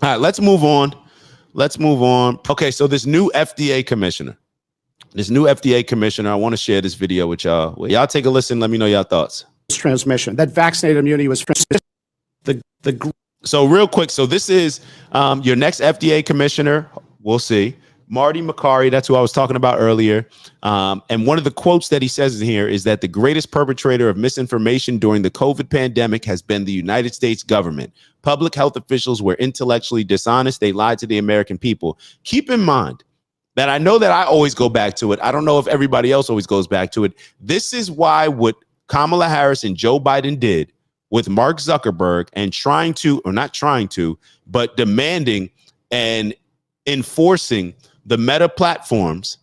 All right, let's move on. Let's move on. Okay, so this new FDA commissioner, I want to share this video with y'all. Well, y'all take a listen. Let me know your thoughts. Transmission, that vaccinated immunity was so real quick. So this is your next FDA commissioner. We'll see. Marty Makary, that's who I was talking about earlier. And one of the quotes that he says in here is that the greatest perpetrator of misinformation during the COVID pandemic has been the United States government. Public health officials were intellectually dishonest. They lied to the American people. Keep in mind that I know that I always go back to it. I don't know if everybody else always goes back to it. This is why what Kamala Harris and Joe Biden did with Mark Zuckerberg and but demanding and enforcing the meta platforms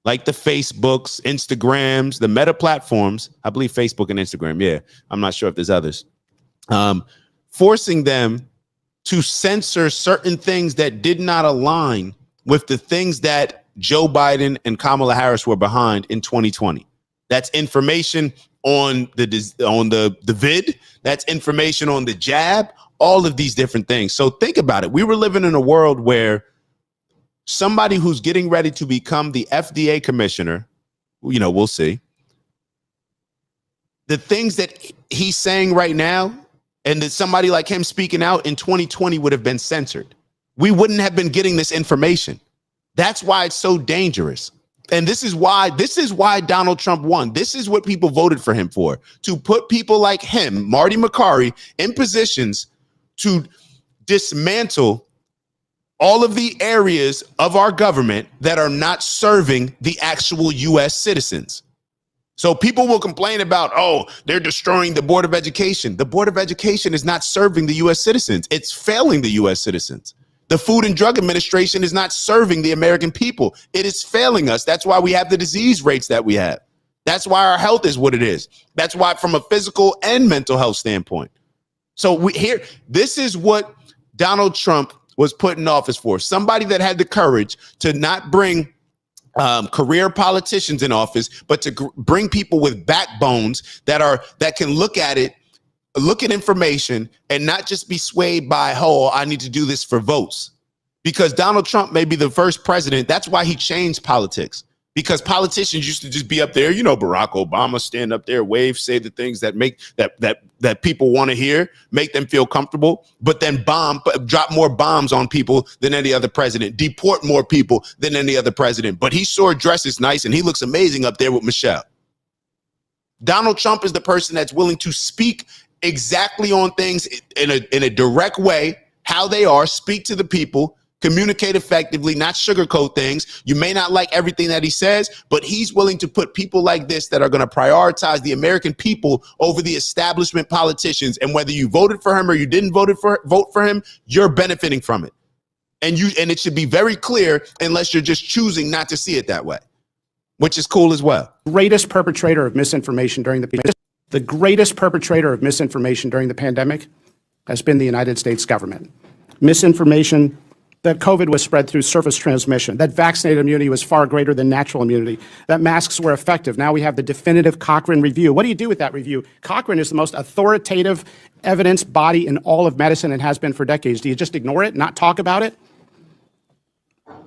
like the Facebooks, Instagrams, the meta platforms. I believe Facebook and Instagram. Yeah, I'm not sure if there's others. Forcing them to censor certain things that did not align with the things that Joe Biden and Kamala Harris were behind in 2020. That's information on the vid. That's information on the jab. All of these different things. So think about it. We were living in a world where somebody who's getting ready to become the FDA commissioner, we'll see. The things that he's saying right now, and that somebody like him speaking out in 2020 would have been censored. We wouldn't have been getting this information. That's why it's so dangerous. And this is why Donald Trump won. This is what people voted for him for, to put people like him, Marty Makary, in positions to dismantle all of the areas of our government that are not serving the actual U.S. citizens. So people will complain about, oh, they're destroying the Board of Education. The Board of Education is not serving the U.S. citizens. It's failing the U.S. citizens. The Food and Drug Administration is not serving the American people. It is failing us. That's why we have the disease rates that we have. That's why our health is what it is. That's why, from a physical and mental health standpoint. So this is what Donald Trump was put in office for. Somebody that had the courage to not bring career politicians in office, but to bring people with backbones that can look at information and not just be swayed by, oh, I need to do this for votes. Because Donald Trump may be the first president. That's why he changed politics. Because politicians used to just be up there, Barack Obama stand up there, wave, say the things that make that people want to hear, make them feel comfortable, but then drop more bombs on people than any other president, deport more people than any other president. But he sure dresses nice and he looks amazing up there with Michelle. Donald Trump is the person that's willing to speak exactly on things in a direct way, how they are, speak to the people, communicate effectively, not sugarcoat things. You may not like everything that he says, but he's willing to put people like this that are going to prioritize the American people over the establishment politicians. And whether you voted for him or you didn't vote for him, you're benefiting from it. And it should be very clear, unless you're just choosing not to see it that way, which is cool as well. Greatest perpetrator of misinformation during the greatest perpetrator of misinformation during the pandemic has been the United States government. Misinformation that COVID was spread through surface transmission, that vaccinated immunity was far greater than natural immunity, that masks were effective. Now we have the definitive Cochrane review. What do you do with that review? Cochrane is the most authoritative evidence body in all of medicine and has been for decades. Do you just ignore it, not talk about it?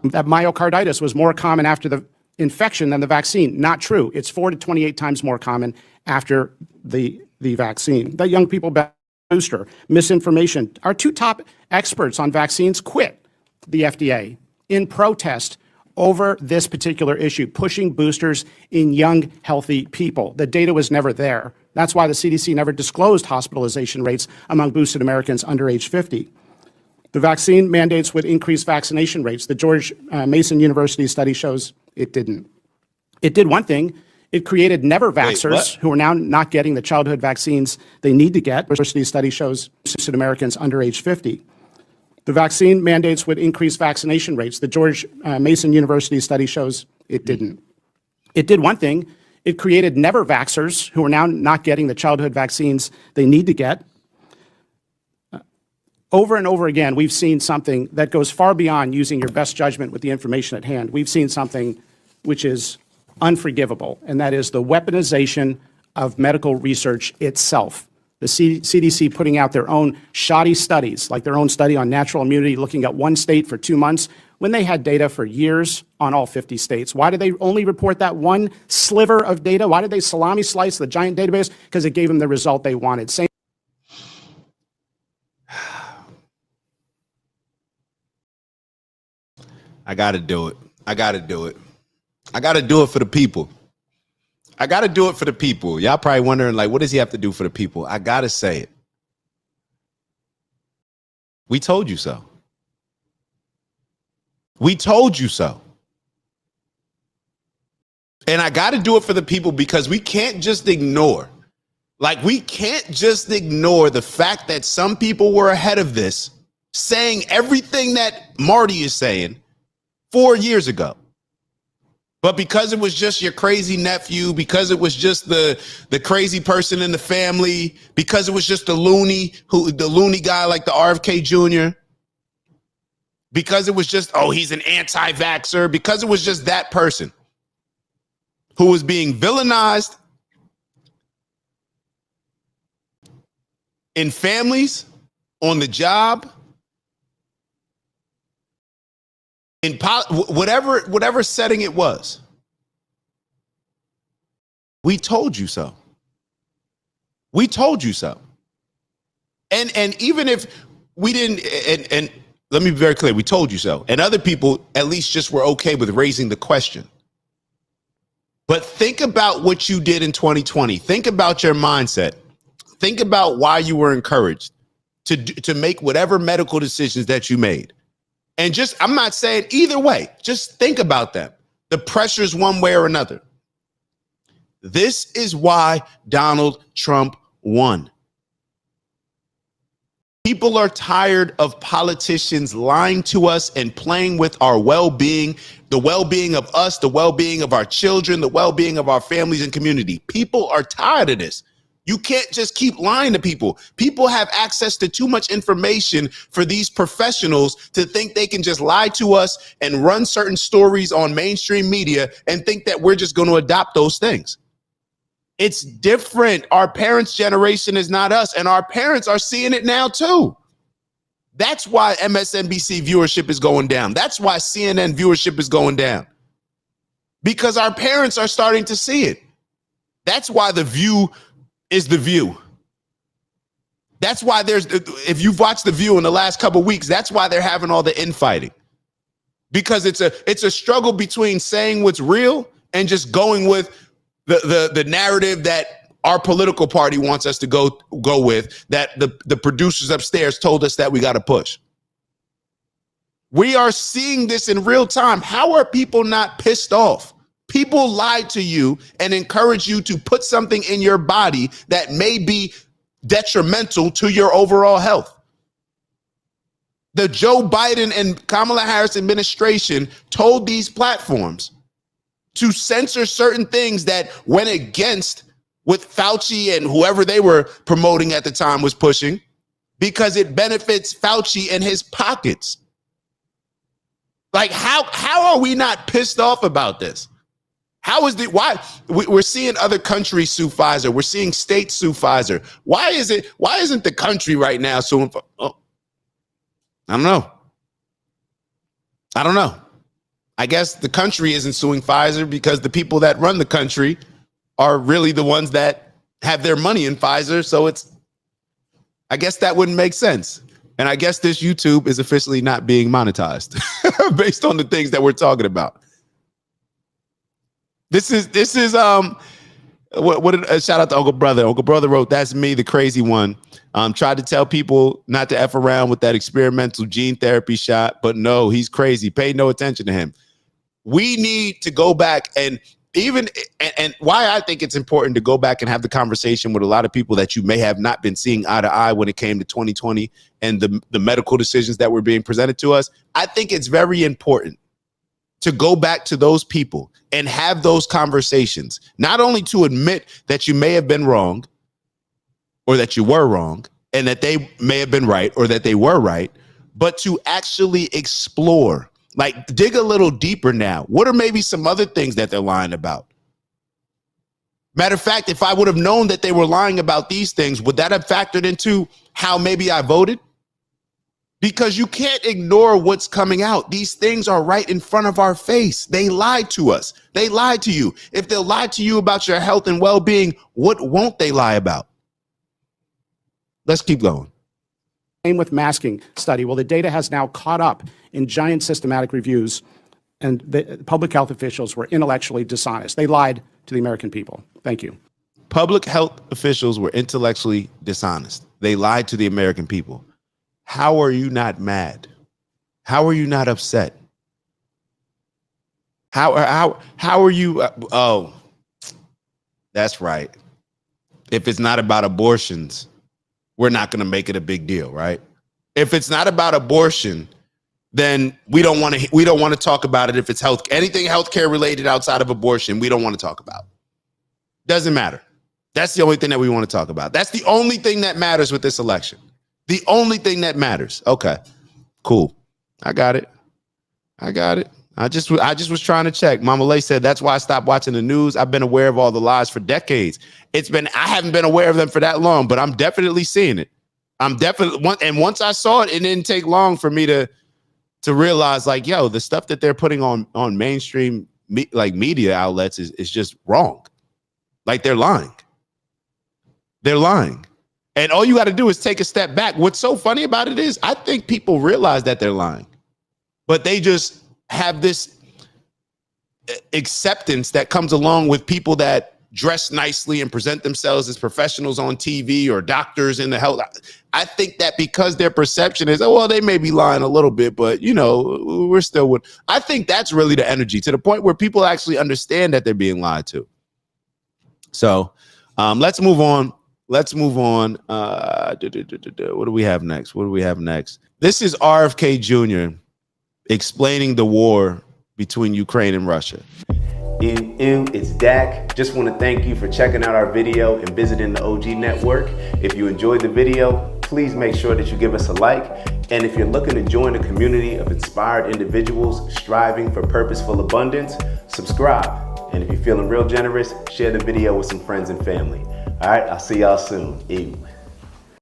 That myocarditis was more common after the infection than the vaccine. Not true. It's 4 to 28 times more common after the vaccine. That young people booster, misinformation. Our two top experts on vaccines quit the FDA in protest over this particular issue, pushing boosters in young, healthy people. The data was never there. That's why the CDC never disclosed hospitalization rates among boosted Americans under age 50. The vaccine mandates would increase vaccination rates. The George Mason University study shows it didn't. It did one thing. It created never-vaxxers who are now not getting the childhood vaccines they need to get. The university study shows boosted Americans under age 50. The vaccine mandates would increase vaccination rates. The George Mason University study shows it didn't. It did one thing. It created never-vaxxers who are now not getting the childhood vaccines they need to get. Over and over again, we've seen something that goes far beyond using your best judgment with the information at hand. We've seen something which is unforgivable, and that is the weaponization of medical research itself. The CDC putting out their own shoddy studies, like their own study on natural immunity, looking at one state for 2 months, when they had data for years on all 50 states. Why did they only report that one sliver of data? Why did they salami slice the giant database? Because it gave them the result they wanted. Same. I got to do it. I got to do it. I got to do it for the people. I got to do it for the people. Y'all probably wondering, like, what does he have to do for the people? I got to say it. We told you so. We told you so. And I got to do it for the people because we can't just ignore. Like, we can't just ignore the fact that some people were ahead of this, saying everything that Marty is saying 4 years ago. But because it was just your crazy nephew, because it was just the crazy person in the family, because it was just the loony guy like the RFK Jr., because it was just, oh, he's an anti-vaxxer, because it was just that person who was being villainized in families, on the job, in whatever setting it was. We told you so. We told you so. And even if we didn't, and let me be very clear, we told you so. And other people at least just were okay with raising the question. But think about what you did in 2020. Think about your mindset. Think about why you were encouraged to make whatever medical decisions that you made. And just, I'm not saying either way, just think about them. The pressures one way or another. This is why Donald Trump won. People are tired of politicians lying to us and playing with our well-being, the well-being of us, the well-being of our children, the well-being of our families and community. People are tired of this. You can't just keep lying to people. People have access to too much information for these professionals to think they can just lie to us and run certain stories on mainstream media and think that we're just going to adopt those things. It's different. Our parents' generation is not us, and our parents are seeing it now too. That's why MSNBC viewership is going down. That's why CNN viewership is going down. Because our parents are starting to see it. That's why The View is The View. That's why if you've watched The View in the last couple of weeks, that's why they're having all the infighting. Because it's a struggle between saying what's real and just going with the narrative that our political party wants us to go with, that the producers upstairs told us that we got to push. We are seeing this in real time. How are people not pissed off? People lied to you and encourage you to put something in your body that may be detrimental to your overall health. The Joe Biden and Kamala Harris administration told these platforms to censor certain things that went against what Fauci and whoever they were promoting at the time was pushing, because it benefits Fauci and his pockets. Like, how are we not pissed off about this? Why we're seeing other countries sue Pfizer? We're seeing states sue Pfizer. Why isn't the country right now suing? I don't know. I guess the country isn't suing Pfizer because the people that run the country are really the ones that have their money in Pfizer. So I guess that wouldn't make sense. And I guess this YouTube is officially not being monetized based on the things that we're talking about. This is shout out to Uncle Brother. Uncle Brother wrote, "That's me, the crazy one. Tried to tell people not to F around with that experimental gene therapy shot, but no, he's crazy. Pay no attention to him." We need to go back and why I think it's important to go back and have the conversation with a lot of people that you may have not been seeing eye to eye when it came to 2020 and the medical decisions that were being presented to us. I think it's very important to go back to those people and have those conversations, not only to admit that you may have been wrong or that you were wrong and that they may have been right or that they were right, but to actually explore, like dig a little deeper now. What are maybe some other things that they're lying about? Matter of fact, if I would have known that they were lying about these things, would that have factored into how maybe I voted? Because you can't ignore what's coming out. These things are right in front of our face. They lied to us. They lied to you. If they'll lie to you about your health and well-being, what won't they lie about? Let's keep going. Same with masking study. Well, the data has now caught up in giant systematic reviews, and the public health officials were intellectually dishonest. They lied to the American people. Thank you. Public health officials were intellectually dishonest. They lied to the American people. How are you not mad? How are you not upset? How are you? Oh, that's right. If it's not about abortions, we're not going to make it a big deal, right? If it's not about abortion, then we don't want to talk about it. If it's anything healthcare related outside of abortion, we don't want to talk about. Doesn't matter. That's the only thing that we want to talk about. That's the only thing that matters with this election. The only thing that matters. Okay, cool. I got it. I just was trying to check. Mama Lay said that's why I stopped watching the news. I've been aware of all the lies for decades. I haven't been aware of them for that long, but I'm definitely seeing it. And once I saw it, it didn't take long for me to realize, like, yo, the stuff that they're putting on mainstream media outlets is just wrong. Like, they're lying. They're lying. And all you got to do is take a step back. What's so funny about it is I think people realize that they're lying, but they just have this acceptance that comes along with people that dress nicely and present themselves as professionals on TV or doctors in the health. I think that because their perception is, oh, well, they may be lying a little bit, but, you know, we're still with. I think that's really the energy, to the point where people actually understand that they're being lied to. So let's move on. What do we have next? This is RFK Jr. explaining the war between Ukraine and Russia. It's Dak. Just want to thank you for checking out our video and visiting the OG Network. If you enjoyed the video, please make sure that you give us a like. And if you're looking to join a community of inspired individuals striving for purposeful abundance, subscribe. And if you're feeling real generous, share the video with some friends and family. All right, I'll see y'all soon. Ew.